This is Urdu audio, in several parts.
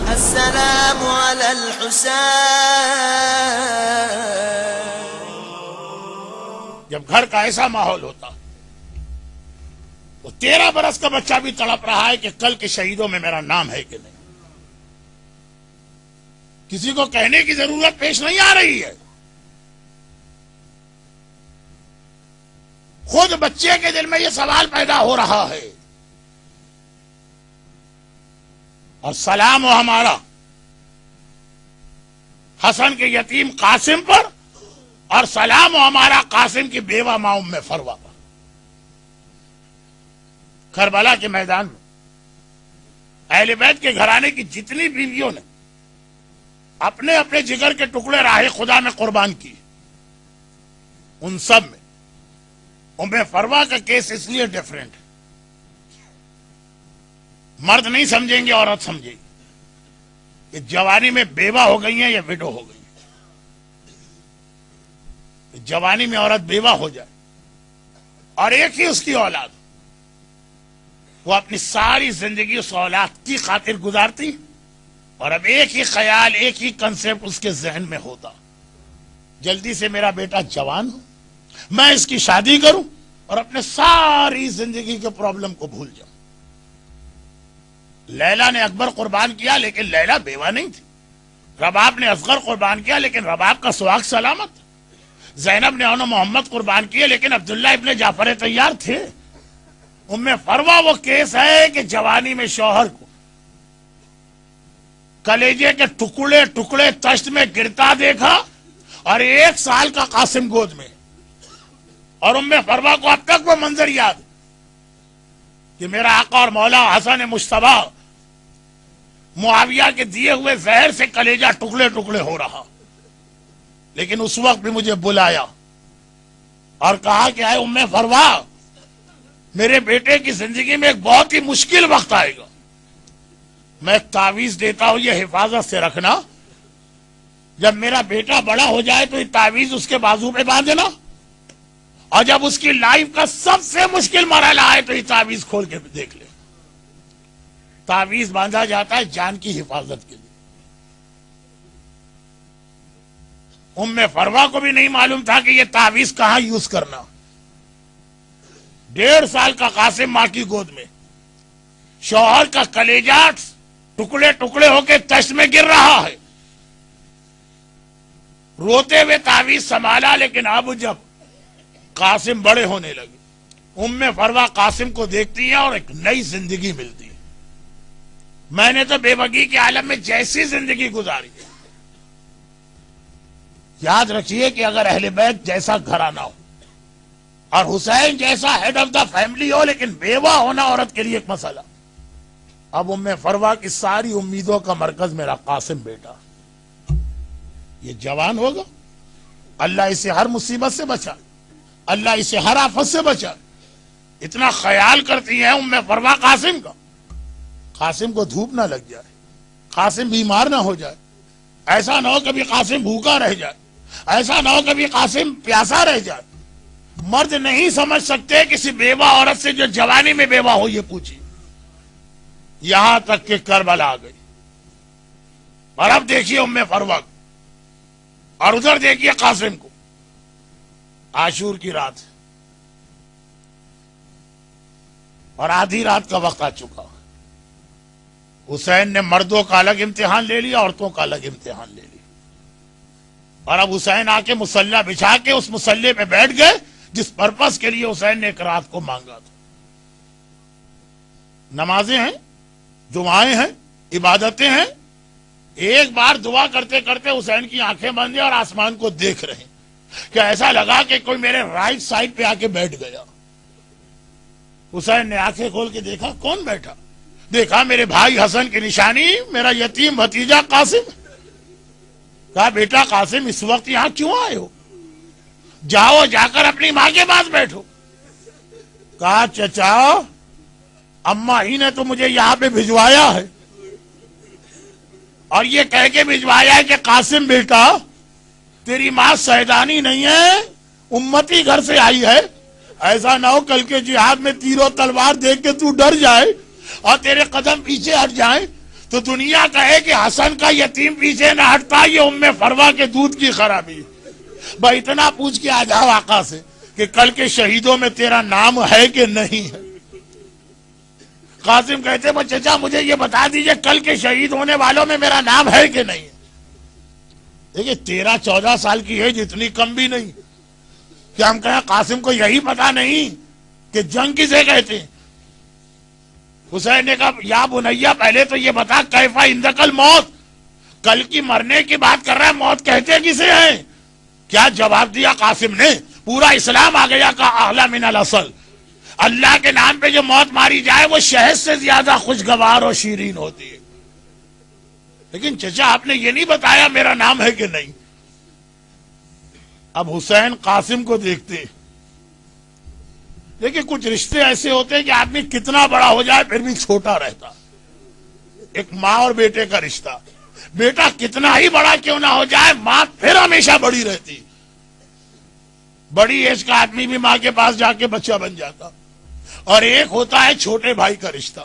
السلام على الحسين. جب گھر کا ایسا ماحول ہوتا تو 13 برس کا بچہ بھی تڑپ رہا ہے کہ کل کے شہیدوں میں میرا نام ہے کہ نہیں. کسی کو کہنے کی ضرورت پیش نہیں آ رہی ہے. خود بچے کے دل میں یہ سوال پیدا ہو رہا ہے. اور سلام ہو ہمارا حسن کے یتیم قاسم پر، اور سلام ہو ہمارا قاسم کی بیوہ ماں ام فروا پر. کربلا کے میدان میں اہل بیت کے گھرانے کی جتنی بیویوں نے اپنے اپنے جگر کے ٹکڑے راہ خدا میں قربان کی، ان سب میں ام فروا کا کیس اس لیے ڈیفرنٹ ہے. مرد نہیں سمجھیں گے، عورت سمجھے گی کہ جوانی میں بیوہ ہو گئی ہیں یا وڈو ہو گئی ہیں. جوانی میں عورت بیوہ ہو جائے اور ایک ہی اس کی اولاد، وہ اپنی ساری زندگی اس اولاد کی خاطر گزارتی، اور اب ایک ہی خیال، ایک ہی کنسپٹ اس کے ذہن میں ہوتا، جلدی سے میرا بیٹا جوان ہو، میں اس کی شادی کروں اور اپنے ساری زندگی کے پرابلم کو بھول جاؤں. لیلا نے اکبر قربان کیا لیکن لیلا بیوہ نہیں تھی. رباب نے اصغر قربان کیا لیکن رباب کا سواگ سلامت. زینب نے اون محمد قربان کیے لیکن عبداللہ ابن جعفر طیار تھے. ام فروا وہ کیس ہے کہ جوانی میں شوہر کو کلیجے کے ٹکڑے ٹکڑے تشت میں گرتا دیکھا، اور 1 سال کا قاسم گود میں. اور ام فروا کو اب تک وہ منظر یاد کہ میرا آقا اور مولا حسن مجتبی معاویہ کے دیے ہوئے زہر سے کلیجہ ٹکڑے ٹکڑے ہو رہا، لیکن اس وقت بھی مجھے بلایا اور کہا کہ اے ام فروا، میرے بیٹے کی زندگی میں ایک بہت ہی مشکل وقت آئے گا، میں ایک تعویذ دیتا ہوں، یہ حفاظت سے رکھنا، جب میرا بیٹا بڑا ہو جائے تو یہ تعویذ اس کے بازو پہ باندھ دینا، اور جب اس کی لائف کا سب سے مشکل مرحلہ آئے تو یہ تعویذ کھول کے دیکھ لے. تعویذ باندھا جاتا ہے جان کی حفاظت کے لیے. ام فروا کو بھی نہیں معلوم تھا کہ یہ تعویذ کہاں یوز کرنا. 1.5 سال کا قاسم ماں کی گود میں، شوہر کا کلیجہ ٹکڑے ٹکڑے ہو کے تشت میں گر رہا ہے. روتے ہوئے تعویذ سنبھالا، لیکن اب جب قاسم بڑے ہونے لگے، ام فروا قاسم کو دیکھتی ہیں اور ایک نئی زندگی ملتی ہے. میں نے تو بے بگی کے عالم میں جیسی زندگی گزاری. یاد رکھیے کہ اگر اہل بیت جیسا گھرانہ ہو اور حسین جیسا ہیڈ آف دا فیملی ہو، لیکن بیوہ ہونا عورت کے لیے ایک مسئلہ. اب ام فروا کی ساری امیدوں کا مرکز میرا قاسم بیٹا، یہ جوان ہوگا، اللہ اسے ہر مصیبت سے بچا، اللہ اسے ہر آفت سے بچا. اتنا خیال کرتی ہیں ام فروا قاسم کا، قاسم کو دھوپ نہ لگ جائے، قاسم بیمار نہ ہو جائے، ایسا نہ ہو کبھی قاسم بھوکا رہ جائے، ایسا نہ ہو کبھی قاسم پیاسا رہ جائے. مرد نہیں سمجھ سکتے کسی بیوہ عورت سے جو جوانی میں بیوہ ہو. یہ پوچھی، یہاں تک کہ کربلا آ گئی. اور اب دیکھیے ام فروا کو، اور ادھر دیکھیے قاسم کو. عاشور کی رات ہے اور آدھی رات کا وقت آ چکا. حسین نے مردوں کا الگ امتحان لے لیا، عورتوں کا الگ امتحان لے لیا. اور اب حسین آ کے مصلی بچھا کے اس مصلی پہ بیٹھ گئے جس پرپس کے لیے حسین نے ایک رات کو مانگا تھا. نمازیں ہیں، دعائیں ہیں، عبادتیں ہیں. ایک بار دعا کرتے کرتے حسین کی آنکھیں بند ہیں اور آسمان کو دیکھ رہے ہیں کہ ایسا لگا کہ کوئی میرے رائٹ سائڈ پہ آ کے بیٹھ گیا. حسین نے آنکھیں کھول کے دیکھا، کون بیٹھا؟ دیکھا میرے بھائی حسن کی نشانی، میرا یتیم بھتیجا قاسم. کہا بیٹا قاسم، اس وقت یہاں کیوں آئے ہو؟ جاؤ جا کر اپنی ماں کے پاس بیٹھو. کہا چچا، اماں ہی نے تو مجھے یہاں پہ بھجوایا ہے، اور یہ کہہ کے بھجوایا ہے کہ قاسم بیٹا، تیری ماں سیدانی نہیں ہے، امتی گھر سے آئی ہے، ایسا نہ ہو کل کے جہاد میں تیر و تلوار دیکھ کے تو ڈر جائے اور تیرے قدم پیچھے ہٹ جائیں تو دنیا کہے کہ حسن کا یتیم پیچھے نہ ہٹتا، یہ ام فروا کے دودھ کی خرابی۔ بھائی اتنا پوچھ کے آ جاؤ آقا سے کہ کل کے شہیدوں میں تیرا نام ہے کہ نہیں ہے۔ قاسم کہتے وہ چچا مجھے یہ بتا دیجئے کل کے شہید ہونے والوں میں میرا نام ہے کہ نہیں ہے۔ دیکھیں 13-14 سال کی ایج اتنی کم بھی نہیں کہ ہم کہیں قاسم کو یہی پتا نہیں کہ جنگ کسے کہتے ہیں۔ حسین نے کہا یا بنیا پہلے تو یہ بتا کیفا عندک الموت، کل کی مرنے کی بات کر رہا ہے، موت کہتے کسے ہیں؟ کیا جواب دیا قاسم نے؟ پورا اسلام آ گیا کہ اعلی من الاصل، اللہ کے نام پہ جو موت ماری جائے وہ شہد سے زیادہ خوشگوار اور شیرین ہوتی ہے۔ لیکن چچا آپ نے یہ نہیں بتایا میرا نام ہے کہ نہیں۔ اب حسین قاسم کو دیکھتے، دیکھیں کچھ رشتے ایسے ہوتے ہیں کہ آدمی کتنا بڑا ہو جائے پھر بھی چھوٹا رہتا۔ ایک ماں اور بیٹے کا رشتہ، بیٹا کتنا ہی بڑا کیوں نہ ہو جائے ماں پھر ہمیشہ بڑی رہتی۔ بڑی ایج کا آدمی بھی ماں کے پاس جا کے بچہ بن جاتا۔ اور ایک ہوتا ہے چھوٹے بھائی کا رشتہ۔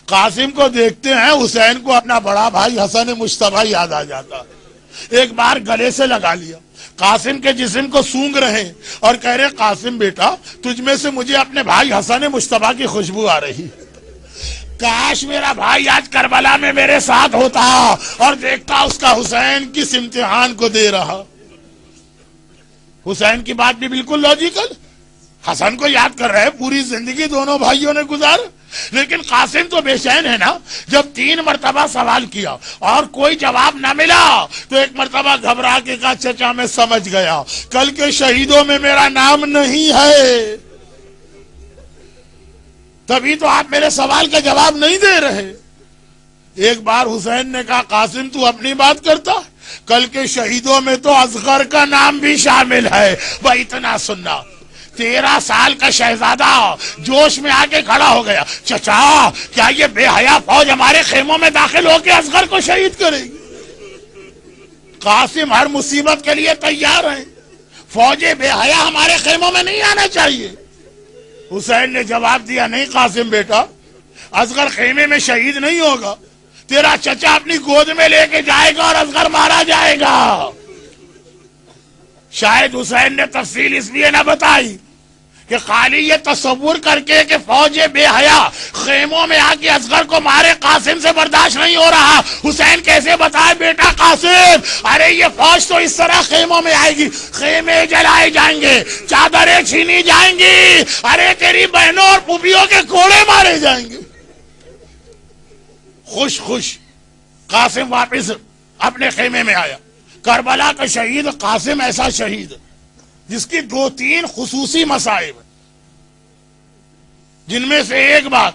قاسم کو دیکھتے ہیں حسین کو اپنا بڑا بھائی حسن مجتبی یاد آ جاتا، ایک بار گلے سے لگا لیا، قاسم کے جسم کو سونگ رہے اور کہہ رہے قاسم بیٹا تجھ میں سے مجھے اپنے بھائی حسن مجتبی کی خوشبو آ رہی، کاش میرا بھائی آج کربلا میں میرے ساتھ ہوتا اور دیکھتا اس کا حسین کس امتحان کو دے رہا۔ حسین کی بات بھی بالکل لاجیکل، حسن کو یاد کر رہے، پوری زندگی دونوں بھائیوں نے گزار، لیکن قاسم تو بے چین ہے نا۔ جب 3 مرتبہ سوال کیا اور کوئی جواب نہ ملا تو ایک مرتبہ گھبرا کے کہا چچا میں سمجھ گیا کل کے شہیدوں میں میرا نام نہیں ہے، تبھی تو آپ میرے سوال کا جواب نہیں دے رہے۔ ایک بار حسین نے کہا قاسم تو اپنی بات کرتا، کل کے شہیدوں میں تو اصغر کا نام بھی شامل ہے۔ بھائی اتنا سننا، 13 سال کا شہزادہ جوش میں آ کے کھڑا ہو گیا، چچا کیا یہ بے حیا فوج ہمارے خیموں میں داخل ہو کے اصغر کو شہید کرے گی؟ قاسم ہر مصیبت کے لیے تیار ہیں، فوج بے حیا ہمارے خیموں میں نہیں آنا چاہیے۔ حسین نے جواب دیا نہیں قاسم بیٹا، اصغر خیمے میں شہید نہیں ہوگا، تیرا چچا اپنی گود میں لے کے جائے گا اور اصغر مارا جائے گا۔ شاید حسین نے تفصیل اس لیے نہ بتائی کہ خالی یہ تصور کر کے کہ فوج بے حیا خیموں میں آ کے اصغر کو مارے قاسم سے برداشت نہیں ہو رہا۔ حسین کیسے بتائے بیٹا قاسم ارے یہ فوج تو اس طرح خیموں میں آئے گی، خیمے جلائے جائیں گے، چادریں چھینی جائیں گی، ارے تیری بہنوں اور پھوپھیوں کے کوڑے مارے جائیں گے۔ خوش خوش قاسم واپس اپنے خیمے میں آیا۔ کربلا کا شہید قاسم ایسا شہید جس کی 2-3 خصوصی مصائب، جن میں سے ایک بات،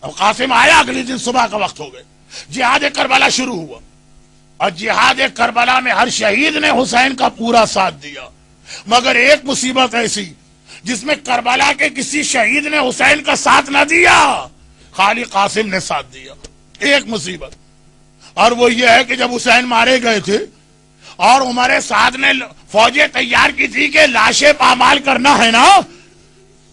اب قاسم آیا اگلی دن صبح کا وقت ہو گئے، جہاد کربلا شروع ہوا، اور جہاد کربلا میں ہر شہید نے حسین کا پورا ساتھ دیا، مگر ایک مصیبت ایسی جس میں کربلا کے کسی شہید نے حسین کا ساتھ نہ دیا، خالی قاسم نے ساتھ دیا۔ ایک مصیبت، اور وہ یہ ہے کہ جب حسین مارے گئے تھے اور عمر سعد نے فوجیں تیار کی تھی کہ لاشیں پامال کرنا ہے نا،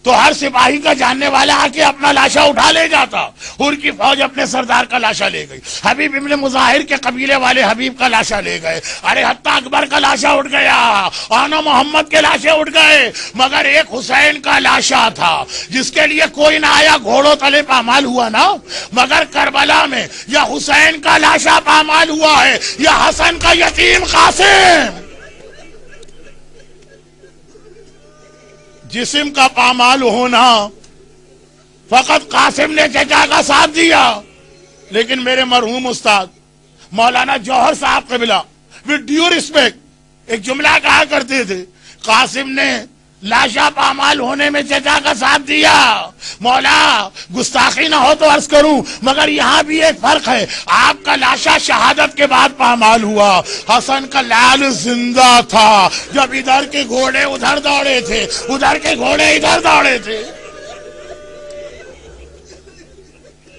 تو ہر سپاہی کا جاننے والا آ کے اپنا لاشا اٹھا لے جاتا۔ ان کی فوج اپنے سردار کا لاشا لے گئی، حبیب ابن مظاہر کے قبیلے والے حبیب کا لاشا لے گئے، ارے حتیٰ اکبر کا لاشا اٹھ گیا، آنا محمد کے لاشے اٹھ گئے، مگر ایک حسین کا لاشا تھا جس کے لیے کوئی نہ آیا، گھوڑوں تلے پامال ہوا نا۔ مگر کربلا میں یا حسین کا لاشا پامال ہوا ہے یا حسن کا یتیم قاسم۔ جسم کا پامال ہونا، فقط قاسم نے چچا کا ساتھ دیا، لیکن میرے مرحوم استاد مولانا جوہر صاحب قبلہ with due respect ایک جملہ کہا کرتے تھے، قاسم نے لاشا پامال ہونے میں چچا کا ساتھ دیا۔ مولا گستاخی نہ ہو تو عرض کروں، مگر یہاں بھی ایک فرق ہے، آپ کا لاشا شہادت کے بعد پامال ہوا، حسن کا لال زندہ تھا جب ادھر کے گھوڑے ادھر دوڑے تھے، ادھر کے گھوڑے ادھر دوڑے تھے۔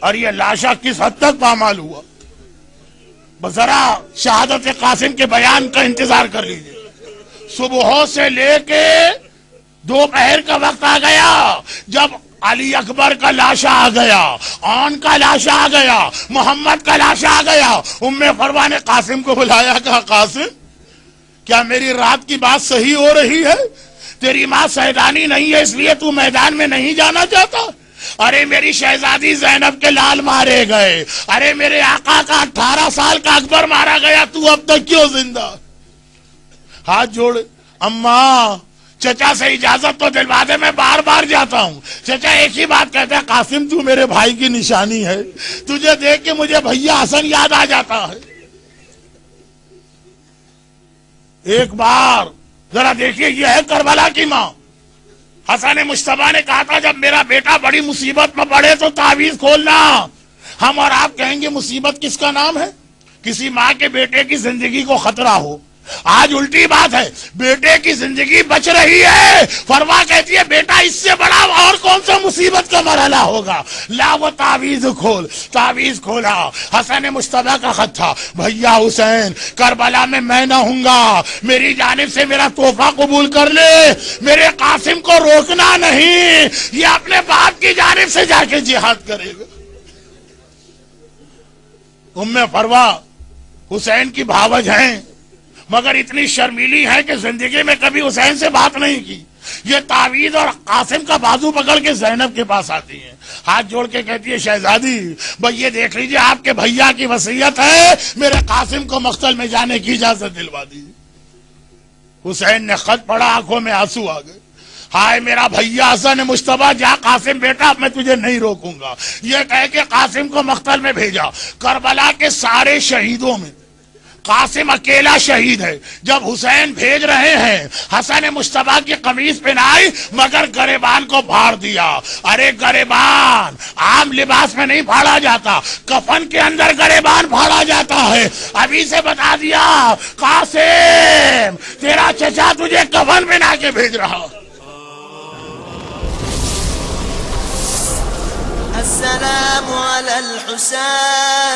اور یہ لاشا کس حد تک پامال ہوا، بس ذرا شہادت قاسم کے بیان کا انتظار کر لیجئے۔ صبحوں سے لے کے دوپہر کا وقت آ گیا جب علی اکبر کا لاشا آ گیا، آن کا لاشا آ گیا، محمد کا لاشا آ گیا، ام فروا نے قاسم کو بلایا، کہا قاسم کیا میری رات کی بات صحیح ہو رہی ہے؟ تیری ماں سیدانی نہیں ہے اس لیے تو میدان میں نہیں جانا چاہتا؟ ارے میری شہزادی زینب کے لال مارے گئے، ارے میرے آقا کا 18 سال کا اکبر مارا گیا، تو اب تک کیوں زندہ؟ ہاتھ جوڑ، اماں چچا سے اجازت تو دلوا دے، میں بار بار جاتا ہوں۔ چچا ایک ہی بات کہتا ہے، قاسم تو میرے بھائی کی نشانی ہے، تجھے دیکھ کے مجھے بھیا حسن یاد آ جاتا ہے۔ ایک بار ذرا دیکھیے، یہ ہے کربلا کی ماں۔ حسن مجتبیٰ نے کہا تھا جب میرا بیٹا بڑی مصیبت میں پڑے تو تعویذ کھولنا۔ ہم اور آپ کہیں گے مصیبت کس کا نام ہے؟ کسی ماں کے بیٹے کی زندگی کو خطرہ ہو۔ آج الٹی بات ہے، بیٹے کی زندگی بچ رہی ہے، فروا کہتی ہے بیٹا اس سے بڑا اور کون سا مصیبت کا مرحلہ ہوگا، لا وہ تعویذ کھول۔ تعویذ کھولا، حسن مجتبیٰ کا خط تھا، بھیا حسین کربلا میں نہ ہوں گا، میری جانب سے میرا تحفہ قبول کر لے، میرے قاسم کو روکنا نہیں، یہ اپنے باپ کی جانب سے جا کے جہاد کرے گا۔ ام فروا حسین کی بھاوج ہیں مگر اتنی شرمیلی ہے کہ زندگی میں کبھی حسین سے بات نہیں کی۔ یہ تعویذ اور قاسم کا بازو پکڑ کے زینب کے پاس آتی ہیں، ہاتھ جوڑ کے کہتی ہے شہزادی بھئی یہ دیکھ لیجئے آپ کے بھیا کی وصیت ہے، میرے قاسم کو مقتل میں جانے کی اجازت دلوا دیجیے۔ حسین نے خط پڑھا، آنکھوں میں آنسو آ گئے۔ ہائے میرا بھیا حسن مجتبیٰ، جا قاسم بیٹا اب میں تجھے نہیں روکوں گا، یہ کہہ کے قاسم کو مقتل میں بھیجا۔ کربلا کے سارے شہیدوں میں قاسم اکیلا شہید ہے۔ جب حسین بھیج رہے ہیں حسن مجتبیٰ کی قمیص پہنائی مگر گریبان کو پھاڑ دیا۔ ارے گریبان عام لباس میں نہیں پھاڑا جاتا، کفن کے اندر گریبان پھاڑا جاتا ہے۔ ابھی سے بتا دیا قاسم تیرا چچا تجھے کفن پہنا کے بھیج رہا۔ السلام على الحسين